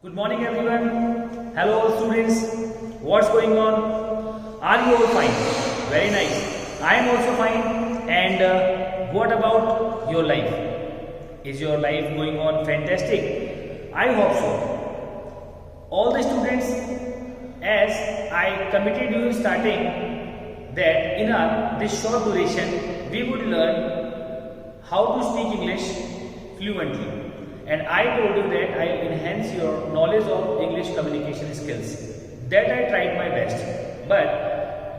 Good morning everyone. Hello students. What's going on? Are you all fine? Very nice. I am also fine. And what about your life? Is your life going on fantastic? I hope so. All the students, as I committed you in starting, that in this short duration we would learn how to speak English fluently. And I told you that I will enhance your knowledge of English communication skills. That I tried my best. But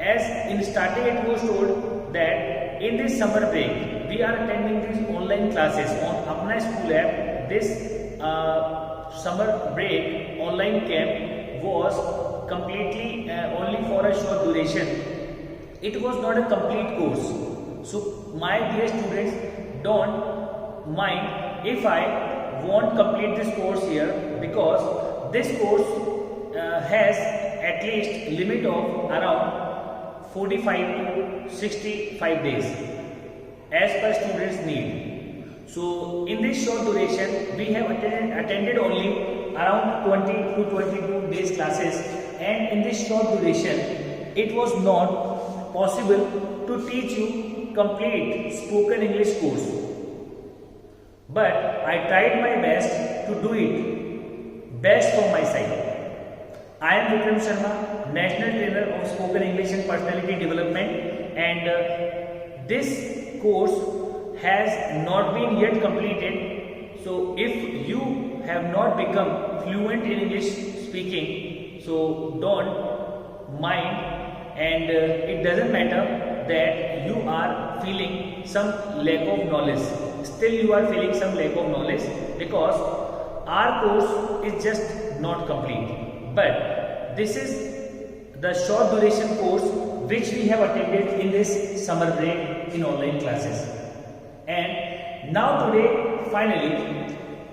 as in starting it was told that in this summer break we are attending these online classes on Apna School app. This summer break online camp was completely only for a short duration. It was not a complete course. So my dear students, don't mind if I won't complete this course here, because this course has at least limit of around 45 to 65 days as per students need. So in this short duration we have attended only around 20 to 22 days classes, and in this short duration it was not possible to teach you complete spoken English course. But I tried my best to do it best from my side. I am Vikram Sharma, National Trainer of Spoken English and Personality Development, and this course has not been yet completed. So if you have not become fluent in English speaking, so don't mind, and it doesn't matter that you are feeling some lack of knowledge. Still you are feeling some lack of knowledge because our course is just not complete. But this is the short duration course which we have attended in this summer break in online classes. And now today finally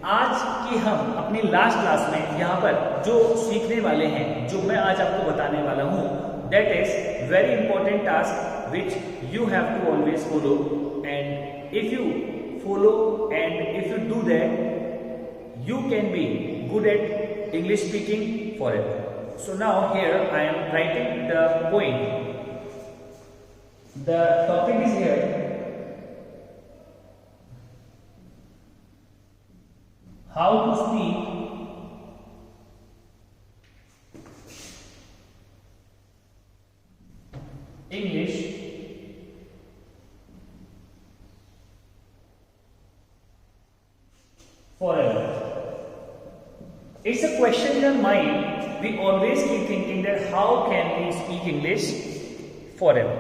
आज की हम अपनी last class में यहाँ पर जो सीखने वाले हैं, जो मैं आज आपको बताने वाला हूँ, that is very important task which you have to always follow. And if you follow and if you do that, you can be good at English speaking forever. So now here I am writing the point. The topic is here: how to speak English forever. It's a question in our mind. We always keep thinking that how can we speak English forever?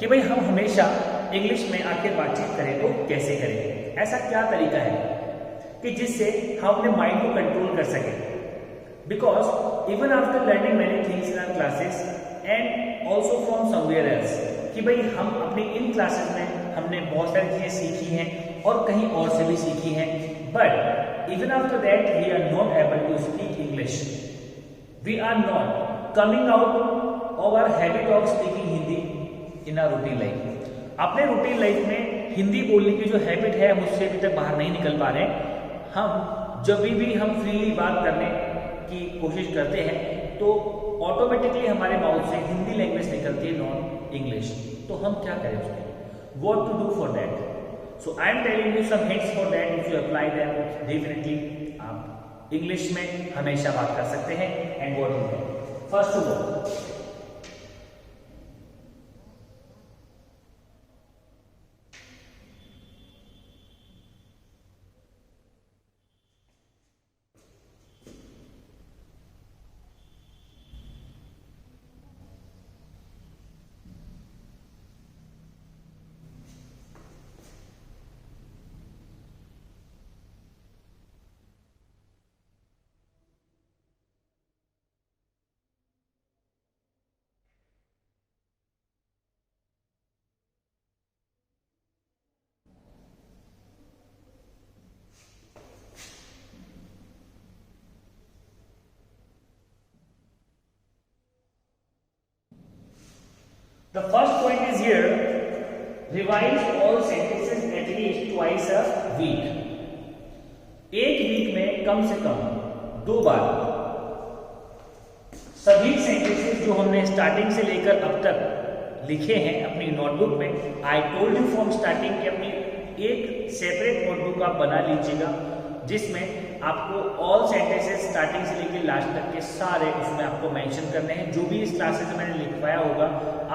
कि भाई हम हमेशा English में आखिर बातचीत करें तो कैसे करें? ऐसा क्या तरीका है कि जिससे हम अपने माइंड को कंट्रोल कर सकें? Because even after learning many things in our classes and also from somewhere else, कि भाई हम अपनी इन क्लासेस में हमने बहुत सारी चीजें सीखी हैं और कहीं और से भी सीखी हैं, but even after that we are not able to speak English. We are not coming out of our habit of speaking Hindi in our routine life. अपने रूटीन लाइफ में हिंदी बोलने की जो हैबिट है हम उससे अभी तक बाहर नहीं निकल पा रहे हैं. हम जब भी हम फ्रीली बात करने की कोशिश करते हैं तो ऑटोमेटिकली हमारे माउथ से हिंदी लैंग्वेज निकलती है, नॉन इंग्लिश. तो हम क्या करें उसमें? What to do for that? So I am telling you some hints for that. If you apply them, definitely आप इंग्लिश में हमेशा बात कर सकते हैं. And what do that? First of all, the first point is here: revise all sentences at least twice a week. एक week में कम से कम 2 बार सभी सेंटेंसेस जो हमने स्टार्टिंग से लेकर अब तक लिखे हैं अपनी नोटबुक में, I told you from starting की अपनी एक सेपरेट नोटबुक आप बना लीजिएगा, जिसमें आपको ऑल सेंटेंसेस स्टार्टिंग से लेकर लास्ट तक के सारे उसमें आपको मेंशन करने हैं। जो भी इस क्लासेस में मैंने लिखवाया होगा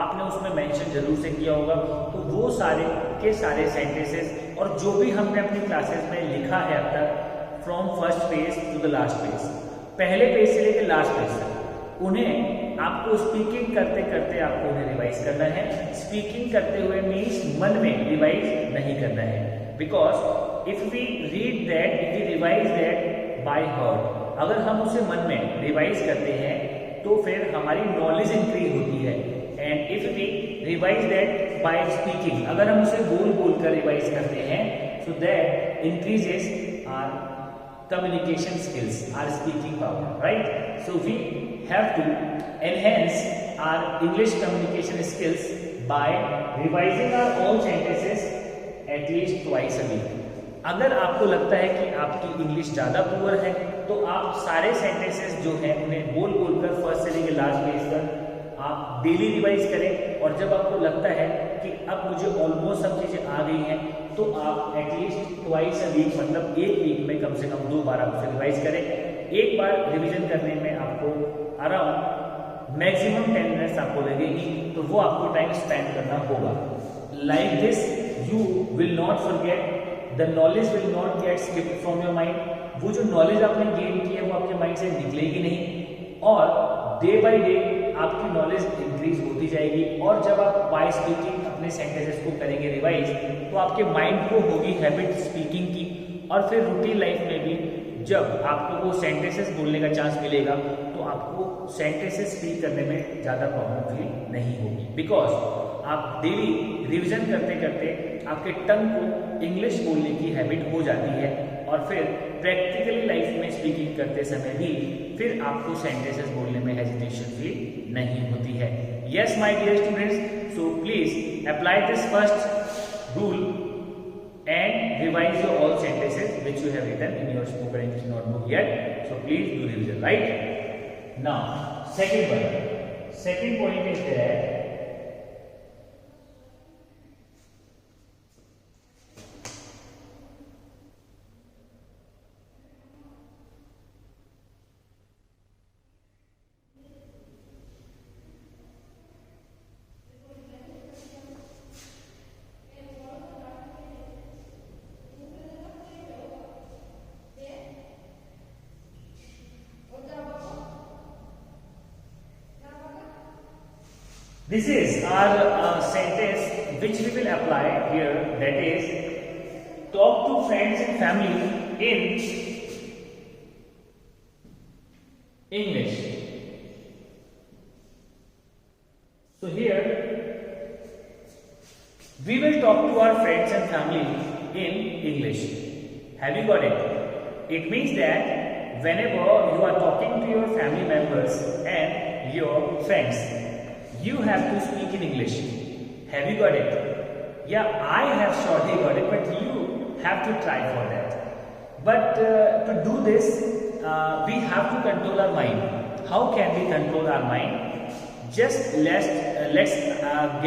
आपने उसमें मेंशन जरूर से किया होगा, तो वो सारे के सारे सेंटेंसेस और जो भी हमने अपनी क्लासेस में लिखा है अब तक from first page to the last page, पहले पेज से लेकर लास्ट पेज तक, उन्हें आपको स्पीकिंग करते करते आपको उन्हें रिवाइज करना है। स्पीकिंग करते हुए मीन्स मन में रिवाइज नहीं करना है, because if we read that, if we revise that by heart, अगर हम उसे मन में रिवाइज करते हैं तो फिर हमारी नॉलेज इंक्रीज होती है। And if we revise that by speaking, अगर हम उसे बोल बोल कर रिवाइज करते हैं, so that increases our communication skills, our speaking power, right? So we have to enhance our English communication skills by revising our all sentences at least twice a week. अगर आपको लगता है कि आपकी इंग्लिश ज़्यादा poor है तो आप सारे सेंटेंसेस जो हैं उन्हें बोल बोल कर फर्स्ट से लेकर लास्ट पेज तक आप डेली रिवाइज करें। और जब आपको लगता है कि अब मुझे ऑलमोस्ट सब चीज़ें आ गई हैं तो आप एटलीस्ट ट्वाइस अ वीक, मतलब एक वीक में कम से कम 2 बार आप उसे रिवाइज करें। एक बार रिवीजन करने में आपको अराउंड मैक्सिमम 10 मिनट्स आपको लगेगी, तो वो आपको टाइम स्पेंड करना होगा। Like this you will not forget, the knowledge will not gate skipped from your mind. वो जो नॉलेज आपने गेन की है वो आपके माइंड से निकलेगी नहीं, और डे बाय डे आपकी नॉलेज इंक्रीज होती जाएगी। और जब आप बाय स्पीकिंग अपने सेंटेंसेस को करेंगे रिवाइज, तो आपके माइंड को होगी हैबिट स्पीकिंग की, और फिर रूटीन लाइफ में भी जब आपको वो सेंटेंसेस बोलने का चांस मिलेगा तो आपको सेंटेंसेस स्पीक करने में ज़्यादा प्रॉब्लम फील नहीं होगी, बिकॉज आप डेली रिविजन करते करते आपके टंग को इंग्लिश बोलने की हैबिट हो जाती है, और फिर प्रैक्टिकली लाइफ में स्पीकिंग करते समय भी फिर आपको सेंटेंसेस बोलने में हेजिटेशन फील नहीं होती है। Yes my dear students, so please apply this first rule and revise your all sentences which you have written in your spoken English notebook yet. So please do revision, right? Now, second point is that this is our sentence which we will apply here, that is, talk to friends and family in English. So here we will talk to our friends and family in English. Have you got it? It means that whenever you are talking to your family members and your friends, you have to speak in English. Have you got it? Yeah, I have surely got it, but you have to try for that. But to do this, we have to control our mind. How can we control our mind? Just let's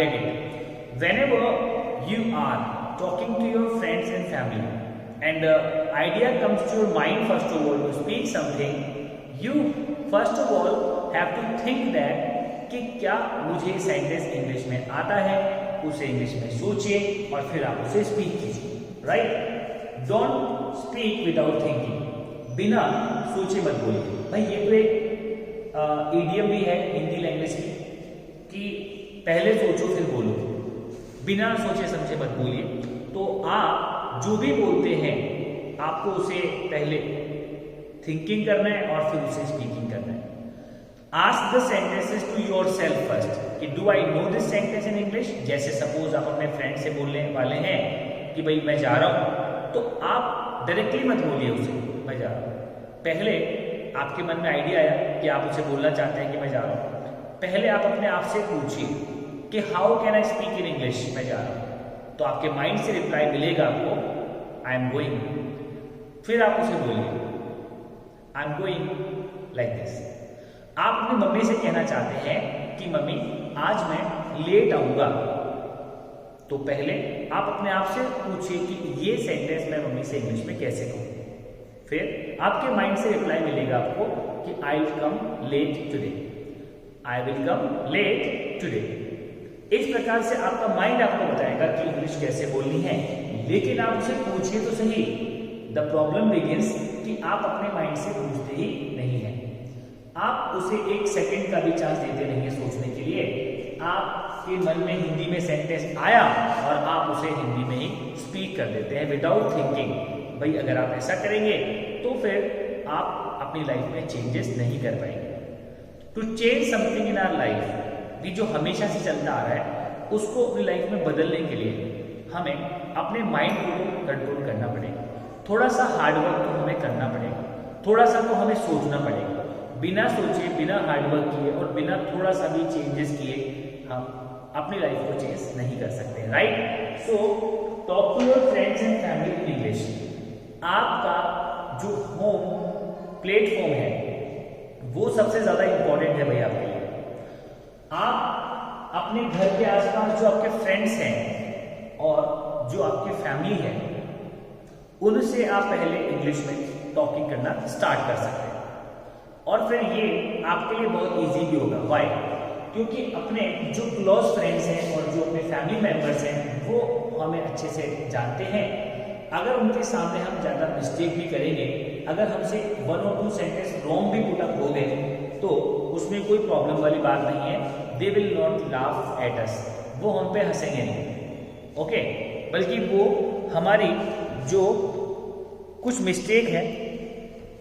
get it. Whenever you are talking to your friends and family, and the idea comes to your mind first of all to speak something, you first of all have to think that कि क्या मुझे sentence English में आता है, उसे English में सोचिए और फिर आप उसे स्पीक कीजिए, right? Don't speak without thinking, बिना सोचे मत बोलिए। भाई ये तो एक इडियम भी है हिंदी लैंग्वेज की कि पहले सोचो फिर बोलो, बिना सोचे समझे मत बोलिए। तो आप जो भी बोलते हैं आपको उसे पहले थिंकिंग करना है और फिर उसे स्पीकिंग करना है। Ask the sentences to yourself first कि do I know this sentence in English? जैसे सपोज आप अपने फ्रेंड से बोलने वाले हैं कि भाई मैं जा रहा हूँ, तो आप डायरेक्टली मत बोलिए उसे मैं जा रहा हूँ। पहले आपके मन में आइडिया आया कि आप उसे बोलना चाहते हैं कि मैं जा रहा हूँ, पहले आप अपने आप से पूछिए कि how can I speak in English, मैं जा रहा हूँ। तो आपके माइंड से रिप्लाई मिलेगा आपको आई एम गोइंग, फिर आप उसे बोलिए I am going like this. आप अपनी मम्मी से कहना चाहते हैं कि मम्मी आज मैं लेट आऊंगा, तो पहले आप अपने आप से पूछिए कि ये सेंटेंस मैं मम्मी से इंग्लिश में कैसे कहूँ। फिर आपके माइंड से रिप्लाई मिलेगा आपको कि I will come late today, I will come late today. इस प्रकार से आपका माइंड आपको बताएगा कि इंग्लिश कैसे बोलनी है, लेकिन आप उसे पूछिए तो सही। द प्रॉब्लम बिगिंस कि आप अपने माइंड से पूछते ही नहीं है, आप उसे एक सेकंड का भी चांस देते नहीं है सोचने के लिए। आपके मन में हिंदी में सेंटेंस आया और आप उसे हिंदी में ही स्पीक कर देते हैं विदाउट थिंकिंग। भाई अगर आप ऐसा करेंगे तो फिर आप अपनी लाइफ में चेंजेस नहीं कर पाएंगे। To change something in our life, ये जो हमेशा से चलता आ रहा है, उसको अपनी लाइफ में बदलने के लिए हमें अपने माइंड को कंट्रोल करना पड़ेगा। थोड़ा सा हार्डवर्क तो हमें करना पड़ेगा, थोड़ा सा तो हमें सोचना पड़ेगा। बिना सोचे, बिना हार्डवर्क किए और बिना थोड़ा सा भी चेंजेस किए हम अपनी लाइफ को चेंज नहीं कर सकते, right. So talk to your friends and family in English. आपका जो होम प्लेटफॉर्म है वो सबसे ज्यादा इंपॉर्टेंट है भाई आपके लिए। आप अपने घर के आसपास जो आपके फ्रेंड्स हैं और जो आपकी फैमिली है, उनसे आप पहले इंग्लिश में टॉकिंग करना स्टार्ट कर सकते हैं। और फिर ये आपके लिए बहुत इजी भी होगा। व्हाई? क्योंकि अपने जो क्लोज फ्रेंड्स हैं और जो अपने फैमिली मेंबर्स हैं वो हमें अच्छे से जानते हैं। अगर उनके सामने हम ज़्यादा मिस्टेक भी करेंगे, अगर हमसे 1 और 2 सेंटेंस रॉन्ग भी पुट अप हो गए तो उसमें कोई प्रॉब्लम वाली बात नहीं है। They will not laugh at us, वो हम पे हंसेंगे नहीं, ओके, बल्कि वो हमारी जो कुछ मिस्टेक है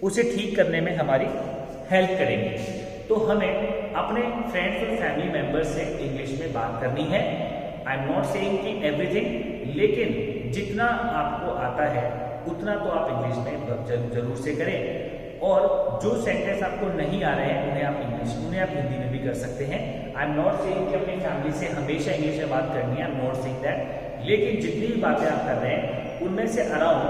उसे ठीक करने में हमारी हेल्प करेंगे। तो हमें अपने फ्रेंड्स और फैमिली मेंबर्स से इंग्लिश में बात करनी है। आई एम नॉट सेइंग कि एवरीथिंग, लेकिन जितना आपको आता है उतना तो आप इंग्लिश में जरूर से करें। और जो सेंटेंस आपको नहीं आ रहे हैं उन्हें आप हिंदी में भी कर सकते हैं। आई एम नॉट सेइंग कि अपनी फैमिली से हमेशा इंग्लिश में बात करनी है, I am not saying that, लेकिन जितनी भी बातें आप कर रहे हैं उनमें से अराउंड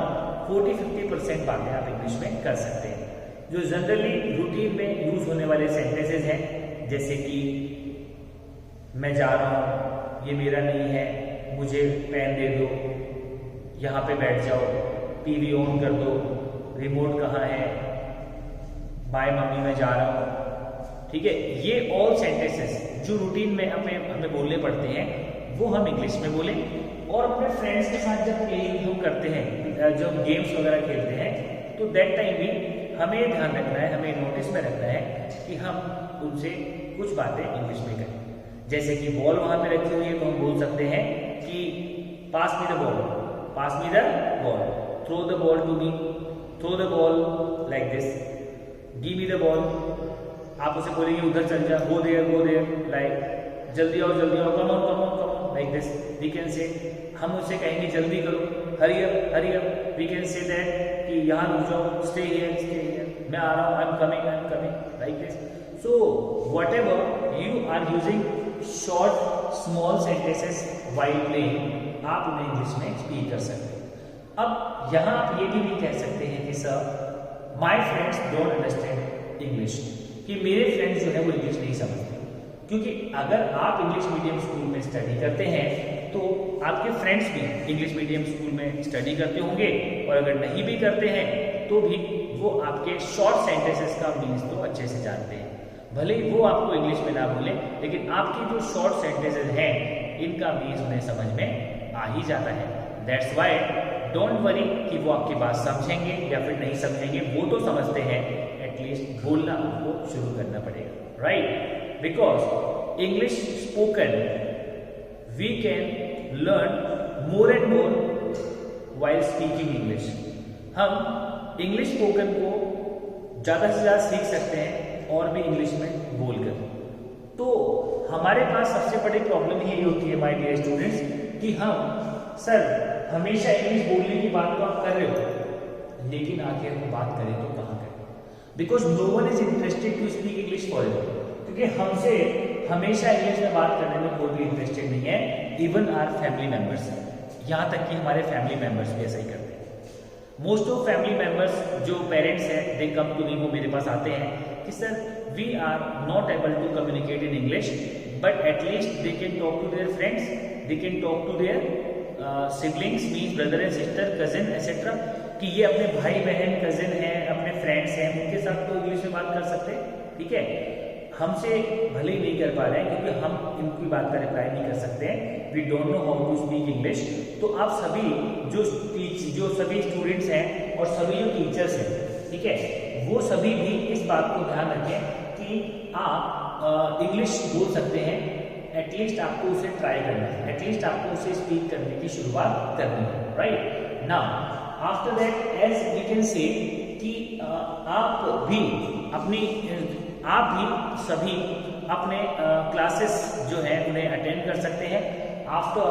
40-50% बातें आप इंग्लिश में कर सकते हैं। जो जनरली रूटीन में यूज होने वाले सेंटेंसेस हैं, जैसे कि मैं जा रहा हूँ, ये मेरा नहीं है, मुझे पेन दे दो, यहाँ पे बैठ जाओ, टीवी ऑन कर दो, रिमोट कहाँ है, बाय मम्मी मैं जा रहा हूँ, ठीक है। ये ऑल सेंटेंसेस जो रूटीन में हमें बोलने पड़ते हैं वो हम इंग्लिश में बोलें। और अपने फ्रेंड्स के साथ जब प्लेइंग हम करते हैं, जब गेम्स वगैरह खेलते हैं, तो दैट टाइम भी हमें ध्यान रखना है, हमें नोटिस में रखना है कि हम उनसे कुछ बातें इंग्लिश में करें। जैसे कि बॉल वहां पे रखी हुई है तो हम बोल सकते हैं कि pass me the ball, pass me the ball, throw the ball to me, throw the ball like this, give me the ball. आप उसे बोलेंगे उधर चल जा, गो देयर, लाइक जल्दी आओ, come on like this we can say. हम उसे कहेंगे जल्दी करो, hurry up, we can say that कि यहाँ रुक जाओ, स्टे हियर, मैं आ रहा हूँ, I am coming like this. So whatever you are using short small sentences while playing, आप उन्हें इंग्लिश में स्पीक कर सकते हैं। अब यहाँ आप ये भी नहीं कह सकते हैं कि sir my friends don't understand English, कि मेरे फ्रेंड्स जो है वो इंग्लिश नहीं समझते। क्योंकि अगर आप इंग्लिश मीडियम स्कूल में स्टडी करते हैं तो आपके फ्रेंड्स भी इंग्लिश मीडियम स्कूल में स्टडी करते होंगे, और अगर नहीं भी करते हैं तो भी वो आपके शॉर्ट सेंटेंसेस का मीन्स तो अच्छे से जानते हैं। भले ही वो आपको इंग्लिश में ना बोले, लेकिन आपकी जो शॉर्ट सेंटेंसेस हैं इनका मीन्स उन्हें समझ में आ ही जाता है। दैट्स वाई डोंट वरी कि वो आपकी बात समझेंगे या फिर नहीं समझेंगे, वो तो समझते हैं, एटलीस्ट बोलना उनको शुरू करना पड़ेगा, right. Because English spoken we can learn more and more while speaking English. हम इंग्लिश स्पोकन को ज़्यादा से ज़्यादा सीख सकते हैं और भी इंग्लिश में बोलकर। तो हमारे पास सबसे बड़ी प्रॉब्लम यही होती है माय डियर स्टूडेंट्स कि हम सर हमेशा इंग्लिश बोलने की बात तो आप कर रहे हो, लेकिन आखिर हम बात करें तो कहाँ करें? Because no one is interested to speak English for you, क्योंकि हमसे हमेशा इंग्लिश में बात करने में कोई भी इंटरेस्टेड नहीं है। इवन आवर फैमिली मेंबर्स, यहाँ तक कि हमारे फैमिली मेंबर्स भी ऐसा ही करते हैं। मोस्ट ऑफ फैमिली मेंबर्स जो पेरेंट्स हैं दे कम टू मी, वो मेरे पास आते हैं कि sir we are not able to communicate in English, but at least they can talk to their friends, they can talk to their siblings, means brother and sister, cousin etc. कि ये अपने भाई बहन, कजिन हैं, अपने friends हैं, उनके साथ तो इंग्लिश में बात कर सकते हैं, ठीक है। हमसे भले ही नहीं कर पा रहे हैं क्योंकि हम इनकी बात का रिप्लाई नहीं कर सकते हैं, we don't know how to speak English. तो आप सभी जो सभी स्टूडेंट्स हैं और सभी जो टीचर्स हैं, ठीक है, वो सभी भी इस बात को ध्यान रखें कि आप इंग्लिश बोल सकते हैं, एटलीस्ट आपको उसे ट्राई करना है, एटलीस्ट आपको उसे स्पीक करने की शुरुआत करनी है, right. Now after that as we can say कि आप भी सभी अपने क्लासेस जो है उन्हें अटेंड कर सकते हैं। आफ्टर,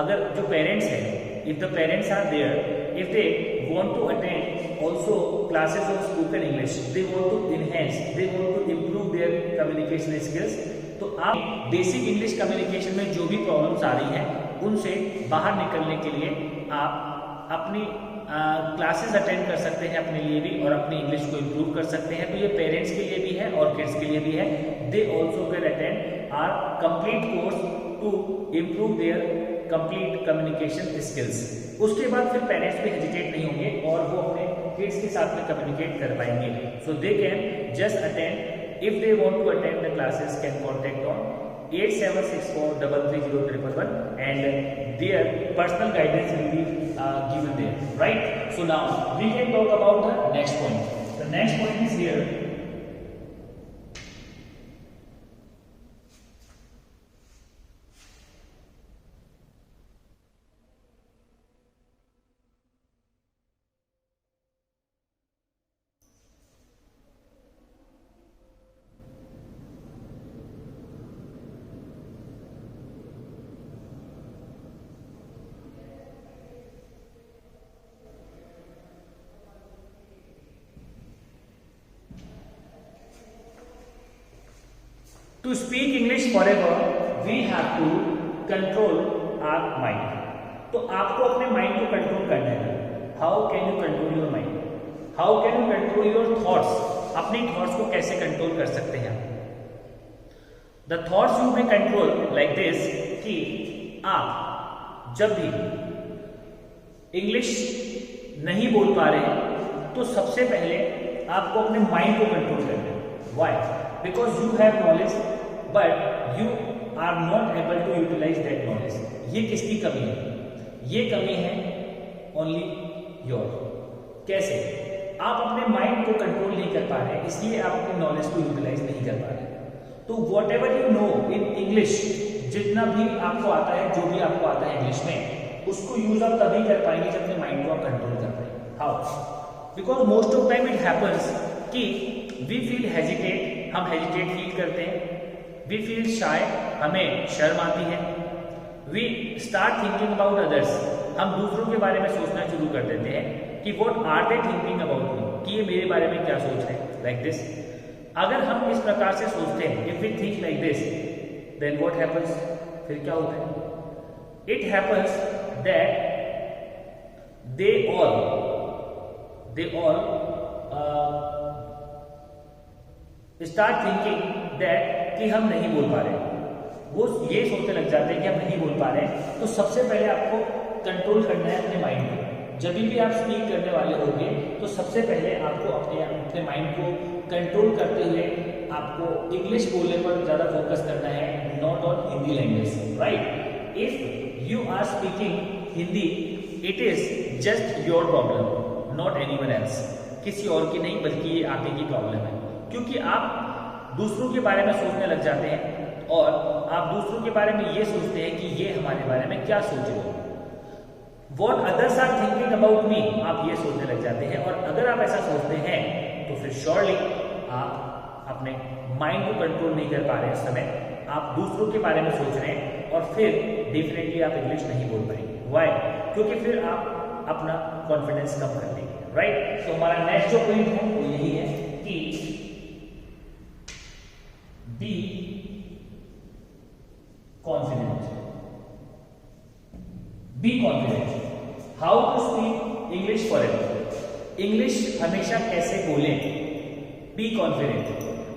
अगर जो पेरेंट्स हैं, if the parents are there, if they want to attend also classes of spoken English, they want to enhance, they want to improve their communication skills, तो आप बेसिक इंग्लिश कम्युनिकेशन में जो भी problems आ रही हैं उनसे बाहर निकलने के लिए आप अपनी क्लासेस अटेंड कर सकते हैं अपने लिए भी, और अपनी इंग्लिश को इम्प्रूव कर सकते हैं। तो ये पेरेंट्स के लिए भी है और किड्स के लिए भी है। They also can attend our complete course to improve their complete communication skills. उसके बाद फिर पेरेंट्स भी हेजिटेट नहीं होंगे और वो अपने किड्स के साथ में कम्युनिकेट कर पाएंगे। So they can just attend, if they want to attend the classes can contact on 8764330111 and their personal guidance will be given there, right? So now we can talk about the next point. The next point is here. To speak English forever, we have to control our mind. तो आपको अपने mind को control करना है। How can you control your mind? How can you control your thoughts? अपनी thoughts को कैसे control कर सकते हैं? The thoughts you may control like this, कि आप जब भी इंग्लिश नहीं बोल पा रहे हैं तो सबसे पहले आपको अपने माइंड को कंट्रोल करना है। Why? Because you have knowledge, but you are not able to utilize that knowledge. ये किसकी कमी है? ये कमी है only your। कैसे? आप अपने माइंड को कंट्रोल नहीं कर पा रहे हैं, इसलिए आप अपने नॉलेज को यूटिलाइज नहीं कर पा रहे। तो what ever you know in English, जितना भी आपको आता है, जो भी आपको आता है इंग्लिश में, उसको यूज आप तभी कर पाएंगे जब अपने माइंड को आप कंट्रोल कर पाएंगे। How? Because most of time it happens कि वी फील हेजिटेट, हम हेजिटेट फील करते हैं, वी फील शाय, हमें शर्म आती है, we start thinking about others, हम दूसरों के बारे में सोचना शुरू कर देते हैं कि what are they thinking about me, कि ये मेरे बारे में क्या सोच रहे हैं, लाइक दिस। अगर हम इस प्रकार से सोचते हैं, if we think like this, then what happens, फिर क्या होता है? It happens that they all start thinking that कि हम नहीं बोल पा रहे हैं। वो ये सोचने लग जाते हैं कि हम नहीं बोल पा रहे हैं। तो सबसे पहले आपको कंट्रोल करना है अपने माइंड को। जब भी आप स्पीक करने वाले होंगे तो सबसे पहले आपको अपने माइंड को कंट्रोल करते हुए आपको इंग्लिश बोलने पर ज़्यादा फोकस करना है, not on Hindi language, right. If you are speaking Hindi, it is just your problem, not anyone else, किसी और की नहीं बल्कि ये आप ही की प्रॉब्लम है। क्योंकि आप दूसरों के बारे में सोचने लग जाते हैं और आप दूसरों के बारे में ये सोचते हैं कि ये हमारे बारे में क्या सोच रहे हैं, what others are thinking about me, आप ये सोचने लग जाते हैं। और अगर आप ऐसा सोचते हैं तो फिर श्योरली आप अपने माइंड को कंट्रोल नहीं कर पा रहे इस समय, आप दूसरों के बारे में सोच रहे हैं और फिर डेफिनेटली आप इंग्लिश नहीं बोल पाएंगे। वाई? क्योंकि फिर आप अपना कॉन्फिडेंस कम कर लेंगे, राइट। तो हमारा नेक्स्ट जो पॉइंट है वो यही है कि be confident, be confident. How to speak English forever, English हमेशा कैसे बोलें? Be confident.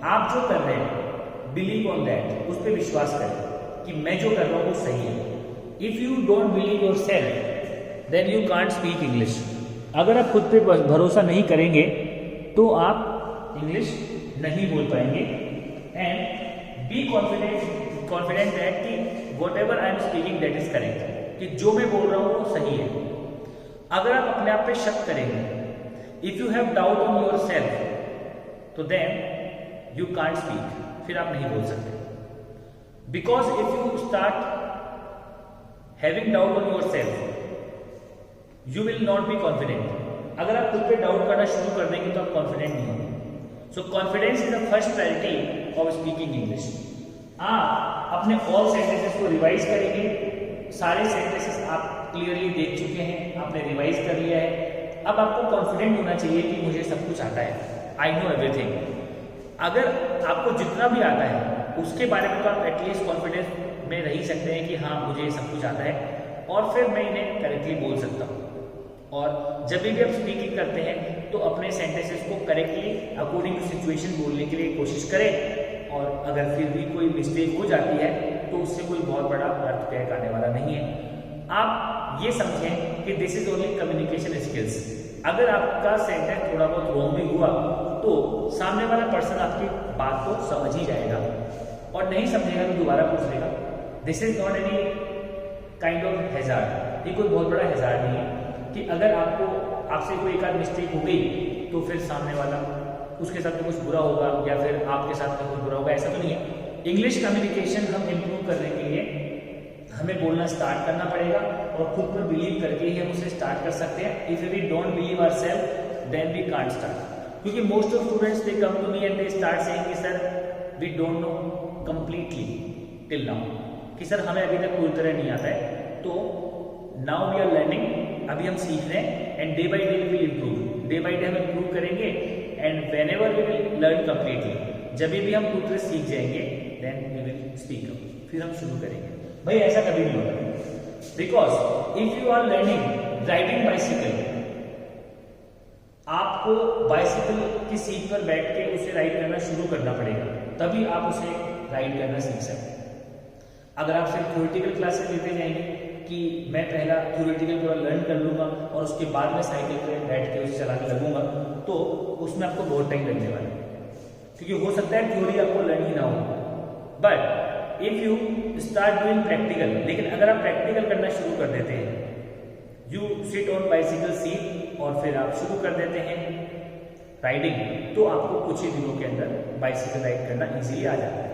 आप जो कर रहे हैं बिलीव ऑन दैट, उस पर विश्वास करें कि मैं जो कर रहा हूँ वो सही है। If you don't believe yourself then you can't speak English. अगर आप खुद पे भरोसा नहीं करेंगे तो आप इंग्लिश नहीं बोल पाएंगे। एंड बी कॉन्फिडेंट दैट कि whatever I am speaking that is correct, कि जो मैं बोल रहा हूँ वो सही है। अगर आप अपने आप पे शक करेंगे, if you have doubt on your self, तो देन यू कांट स्पीक, फिर आप नहीं बोल सकते। Because if you start having doubt on your self you will not be confident. अगर आप खुद पे डाउट करना शुरू कर देंगे तो आप कॉन्फिडेंट नहीं होंगे। सो confidence is the first priority of speaking English. आप अपने ऑल सेंटेंसेस को रिवाइज करेंगे। सारे सेंटेंसेस आप क्लियरली देख चुके हैं, आपने रिवाइज कर लिया है। अब आपको कॉन्फिडेंट होना चाहिए कि मुझे सब कुछ आता है, आई नो एवरीथिंग। अगर आपको जितना भी आता है उसके बारे में तो आप एटलीस्ट कॉन्फिडेंस में रह ही सकते हैं कि हाँ मुझे सब कुछ आता है और फिर मैं इन्हें करेक्टली बोल सकता हूँ। और जब भी आप स्पीकिंग करते हैं तो अपने सेंटेंसेस को करेक्टली अकॉर्डिंग टू सिचुएशन बोलने के लिए कोशिश करें। और अगर फिर भी कोई मिस्टेक हो जाती है तो उससे कोई बहुत बड़ा अर्थ टैग आने वाला नहीं है। आप ये समझें कि this is only communication skills. अगर आपका सेंटेंस थोड़ा बहुत रॉन्ग भी हुआ तो सामने वाला पर्सन आपकी बात को समझ ही जाएगा, और नहीं समझेगा तो दोबारा पूछ लेगा। This is not any kind of hazard. ये कोई बहुत बड़ा हैजार्ड नहीं है कि अगर आपसे कोई एक आध मिस्टेक हो गई तो फिर सामने वाला उसके साथ तो कुछ बुरा होगा या फिर आपके साथ में कुछ बुरा होगा, ऐसा तो नहीं है। इंग्लिश कम्युनिकेशन हम इम्प्रूव करने के लिए हमें बोलना स्टार्ट करना पड़ेगा और खुद पर बिलीव करके ही हम उसे स्टार्ट कर सकते हैं। If we don't believe ourselves then we can't start. क्योंकि most of students they come to me and they start saying कि sir we don't know completely till now, कि सर हमें अभी तक पूरी तरह नहीं आता है। तो नाउ वी आर लर्निंग, अभी हम सीख रहे हैं and day by day we will improve. Day by day हम इम्प्रूव करेंगे and whenever we will learn completely, जब भी हम पूरी तरह सीख जाएंगे then we will speak up, फिर हम शुरू करेंगे। भाई ऐसा कभी नहीं होता, because if you are learning riding bicycle, आपको बाइसिकल की सीट पर बैठ के उसे राइड करना शुरू करना पड़ेगा, तभी आप उसे राइड करना सीख सकते हैं। अगर आप सिर्फ थ्योरेटिकल क्लासेस लेते जाएंगे कि मैं पहला थ्योरेटिकल पूरा लर्न कर लूंगा और उसके बाद में साइकिल पे बैठ के उसे चलाने लगूंगा, तो उसमें आपको बहुत टाइम लगने वाला है, क्योंकि हो सकता है थ्योरी आपको लर्न ही ना हो। But if you start doing practical, लेकिन अगर आप प्रैक्टिकल करना शुरू कर देते हैं, you sit on bicycle seat और फिर आप शुरू कर देते हैं राइडिंग, तो आपको कुछ ही दिनों के अंदर बाइसिकल राइड करना इजीली आ जाता है।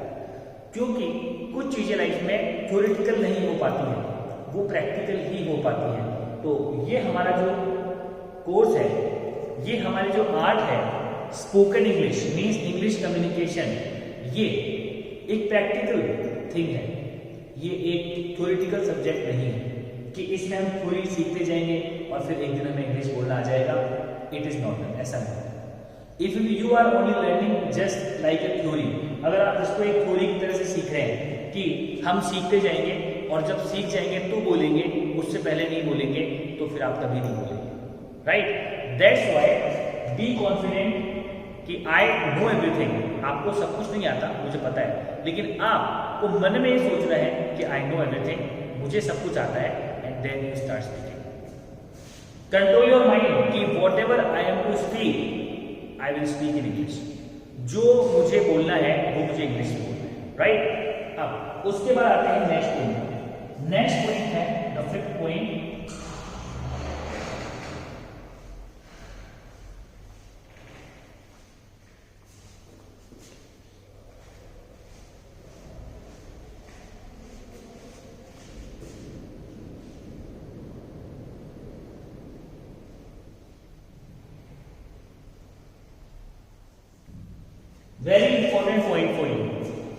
क्योंकि कुछ चीजें लाइफ में थ्योरेटिकल नहीं हो पाती हैं, वो प्रैक्टिकल ही हो पाती हैं। तो ये हमारा जो कोर्स है, ये हमारी जो आर्ट है spoken English means English communication, ये एक प्रैक्टिकल थिंग है, ये एक थ्योरेटिकल सब्जेक्ट नहीं है कि इसमें हम थ्योरी सीखते जाएंगे और फिर एक दिन हमें इंग्लिश बोलना आ जाएगा। इट इज नॉट, ऐसा नहीं। If you are only learning just like a theory, अगर आप इसको एक थ्योरी की तरह से सीख रहे हैं कि हम सीखते जाएंगे और जब सीख जाएंगे तो बोलेंगे, उससे पहले नहीं बोलेंगे, तो फिर आप कभी नहीं बोलेंगे, right. That's why be confident कि आई नो एवरीथिंग। आपको सब कुछ नहीं आता, मुझे पता है, लेकिन आपको मन में ये सोचना है कि आई नो एवरीथिंग, मुझे सब कुछ आता है, and then you start speaking. Control your mind कि whatever I am to speak I will speak in English. जो मुझे बोलना है वो मुझे इंग्लिश में बोलना है, राइट। अब उसके बाद आते हैं नेक्स्ट पॉइंट। नेक्स्ट पॉइंट है the fifth point, very important point for you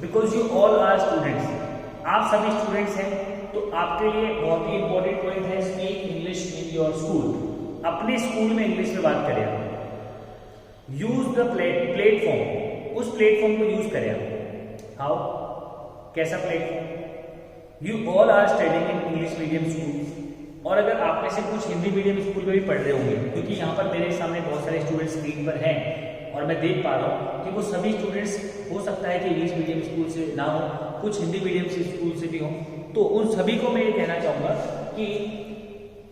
because you all are students. आप सभी स्टूडेंट्स हैं, तो आपके लिए बहुत ही इंपॉर्टेंट पॉइंट है speak English in your school. अपने स्कूल में इंग्लिश में बात करें आप। यूज द प्लेटफॉर्म, उस प्लेटफॉर्म को यूज करें आप। हाउ, कैसा platform? You all are studying in English medium school, और अगर आप में से कुछ हिंदी मीडियम स्कूल में भी पढ़ रहे होंगे, क्योंकि यहाँ पर मेरे सामने बहुत सारे स्टूडेंट्स स्क्रीन पर हैं, और मैं देख पा रहा हूँ कि वो सभी स्टूडेंट्स हो सकता है कि इंग्लिश मीडियम स्कूल से ना हो, कुछ हिंदी मीडियम स्कूल से भी हो, तो उन सभी को मैं ये कहना चाहूँगा कि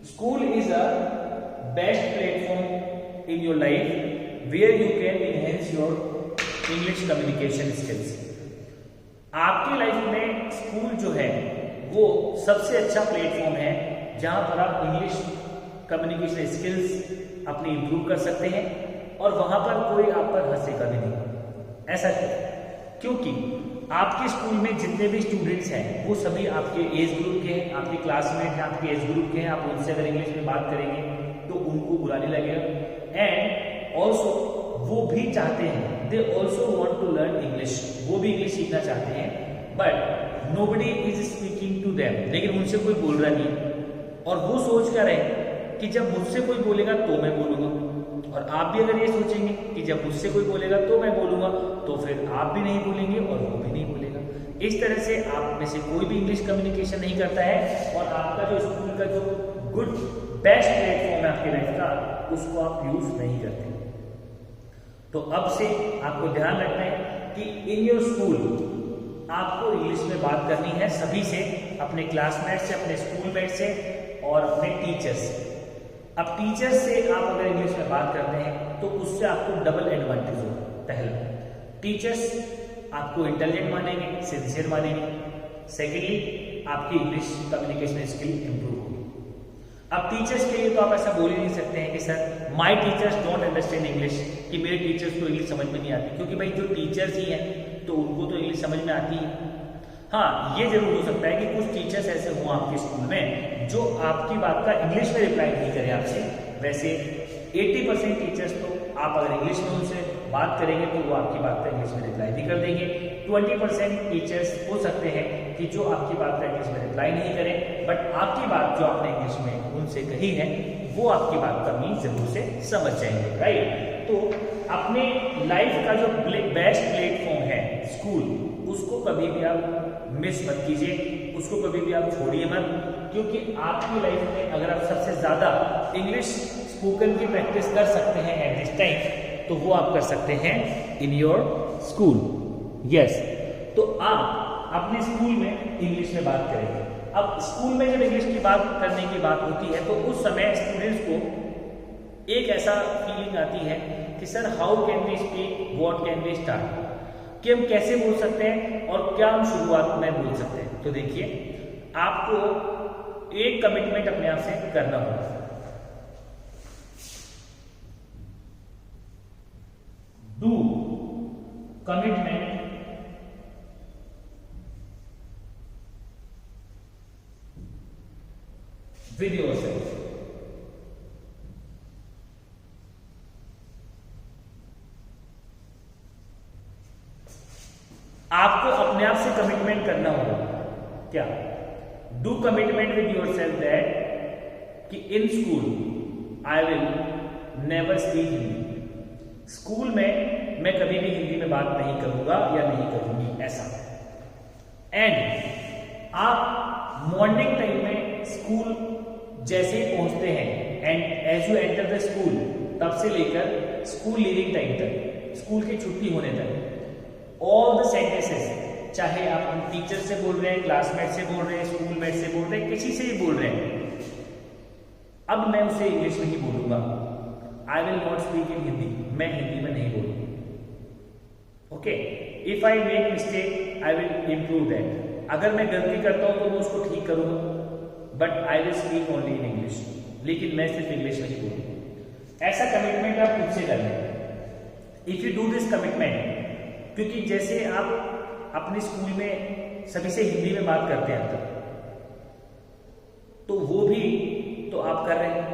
school is a best platform in your life where you can enhance your English communication skills. आपकी लाइफ में स्कूल जो है वो सबसे अच्छा प्लेटफॉर्म है जहां पर आप इंग्लिश कम्युनिकेशन स्किल्स अपनी इंप्रूव कर सकते हैं और वहां पर कोई आप पर हंसेगा भी नहीं। ऐसा क्यों? क्योंकि आपके स्कूल में जितने भी स्टूडेंट्स हैं वो सभी आपके एज ग्रुप के हैं, आपके क्लासमेट हैं, आपके एज ग्रुप के हैं। आप उनसे अगर इंग्लिश में बात करेंगे तो उनको बुरा नहीं लगेगा। एंड ऑल्सो वो भी चाहते हैं, they also want to learn English, वो भी इंग्लिश सीखना चाहते हैं, but nobody is speaking to them, लेकिन उनसे कोई बोल रहा नहीं। और वो सोच कर रहे कि जब मुझसे कोई बोलेगा तो मैं बोलूंगा, और आप भी अगर ये सोचेंगे कि जब मुझसे कोई बोलेगा तो मैं बोलूंगा, तो फिर आप भी नहीं बोलेंगे और वो भी नहीं बोलेगा। इस तरह से आप में से कोई भी इंग्लिश कम्युनिकेशन नहीं करता है और आपका जो स्कूल का जो गुड बेस्ट प्लेटफॉर्म है आपकी लाइफ का, उसको आप यूज नहीं करते। तो अब से आपको ध्यान रखना है कि इन योर स्कूल आपको इंग्लिश में बात करनी है सभी से, अपने क्लासमेट से, अपने स्कूलमेट से और अपने टीचर्स से। अब टीचर्स से आप अगर इंग्लिश में बात करते हैं तो उससे आपको डबल एडवांटेज होगा। पहला, टीचर्स आपको इंटेलिजेंट मानेंगे, सिंसियर मानेंगे। सेकेंडली, आपकी इंग्लिश कम्युनिकेशन स्किल इंप्रूव होगी। अब टीचर्स के लिए तो आप ऐसा बोल ही नहीं सकते हैं कि sir my teachers don't understand English, कि मेरे टीचर्स को इंग्लिश समझ में नहीं आती, क्योंकि भाई जो टीचर्स ही हैं तो उनको तो इंग्लिश समझ में आती है। हाँ, ये जरूर हो सकता है कि कुछ टीचर्स ऐसे हों आपके स्कूल में जो आपकी बात का इंग्लिश में रिप्लाई नहीं करें आपसे। वैसे 80% टीचर्स तो आप अगर इंग्लिश में उनसे बात करेंगे तो वो आपकी बात का इंग्लिश में रिप्लाई भी कर देंगे। 20% टीचर्स हो सकते हैं कि जो आपकी बात का इंग्लिश में रिप्लाई नहीं करें, बट आपकी बात जो आपने इंग्लिश में उनसे कही है वो आपकी बात का मीन जरूर से समझ जाएंगे, राइट। तो अपने लाइफ का जो बेस्ट प्लेटफॉर्म है स्कूल, उसको कभी भी आप मिस मत कीजिए, उसको कभी भी आप छोड़िए मत, क्योंकि आपकी लाइफ में अगर आप सबसे ज्यादा इंग्लिश स्पोकन की प्रैक्टिस कर सकते हैं एट दिस टाइम, तो वो आप कर सकते हैं इन योर स्कूल। यस, तो आप अपने स्कूल में इंग्लिश में बात करेंगे। अब स्कूल में जब इंग्लिश की बात करने की बात होती है तो उस समय स्टूडेंट्स को एक ऐसा फीलिंग आती है कि sir how can we speak, what can we start, कि हम कैसे बोल सकते हैं और क्या हम शुरुआत में बोल सकते हैं। तो देखिए, आपको एक कमिटमेंट अपने आप से करना होगा। Do commitment with yourself। आपको अपने आप से कमिटमेंट करना होगा। क्या? Do commitment with yourself that कि in school I will never speak Hindi. School में मैं कभी भी हिंदी में बात नहीं करूंगा या नहीं करूंगी, ऐसा। एंड आप मॉर्निंग टाइम में स्कूल जैसे ही पहुंचते हैं and as you enter the school, तब से लेकर स्कूल लीविंग टाइम तक, स्कूल की छुट्टी होने तक, ऑल द सेंटेंसेस, चाहे आप टीचर से बोल रहे हैं, क्लासमेट से बोल रहे हैं, स्कूलमेट से बोल रहे हैं, किसी से भी बोल रहे हैं, अब मैं उसे इंग्लिश में ही बोलूंगा। I will not speak in Hindi, मैं हिंदी में नहीं बोलूंगा। Okay, if I make mistake I will improve that. अगर मैं गलती करता हूं तो मैं उसको ठीक करूंगा, but I will speak only in English, लेकिन मैं सिर्फ इंग्लिश में ही बोलूंगा। ऐसा कमिटमेंट आप खुद से कर लें। If you do this commitment, क्योंकि जैसे आप अपने स्कूल में सभी से हिंदी में बात करते हैं अब तक, तो वो भी तो आप कर रहे हैं।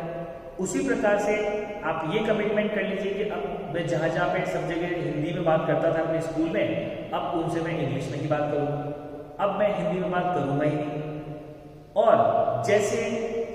उसी प्रकार से आप ये कमिटमेंट कर लीजिए कि अब मैं जहां जहां पे सब जगह हिंदी में बात करता था अपने स्कूल में, अब उनसे मैं इंग्लिश में ही बात करूंगा। अब मैं हिंदी में बात करूंगा ही नहीं। और जैसे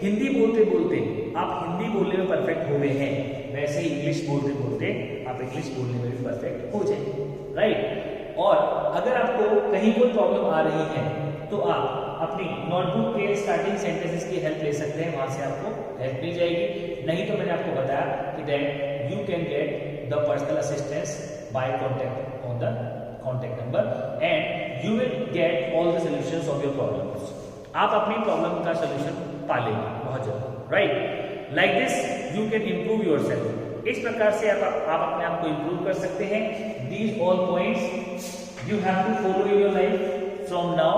हिंदी बोलते बोलते आप हिंदी बोलने में परफेक्ट हो गए हैं, वैसे ही इंग्लिश बोलते बोलते आप इंग्लिश बोलने में भी परफेक्ट हो जाएंगे, राइट। और अगर आपको कहीं कोई प्रॉब्लम आ रही है तो आप अपनी नोटबुक के स्टार्टिंग सेंटेंसेस की हेल्प ले सकते हैं, वहां से आपको हेल्प मिल जाएगी। नहीं तो मैंने आपको बताया कि that you can get the personal assistance by contact on the contact number and you will get all the solutions of your problems. आप अपनी प्रॉब्लम का सोल्यूशन पा लेंगे बहुत जल्दी, right? Like this you can improve yourself. इस प्रकार से आप अपने आप को इम्प्रूव कर सकते हैं। These all points you have to follow in your life from now.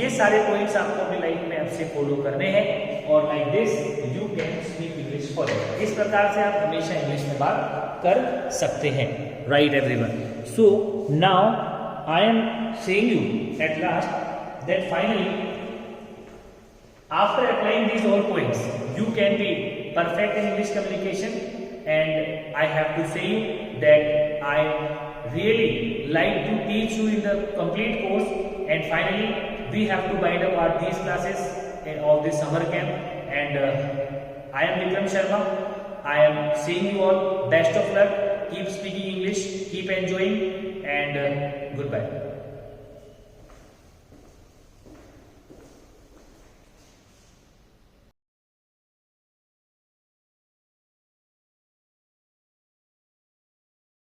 ये सारे पॉइंट्स आपको अपनी लाइफ में अब से फॉलो करने हैं और like this you can speak English forever. इस प्रकार से आप हमेशा इंग्लिश में बात कर सकते हैं, right everyone? So now I am saying you at last that finally after applying these all points you can be perfect in English communication and I have to say you that I really like to teach you in the complete course and finally we have to bind up our these classes of this summer camp and I am Vikram Sharma. I am seeing you all best of luck, keep speaking English, keep enjoying and goodbye.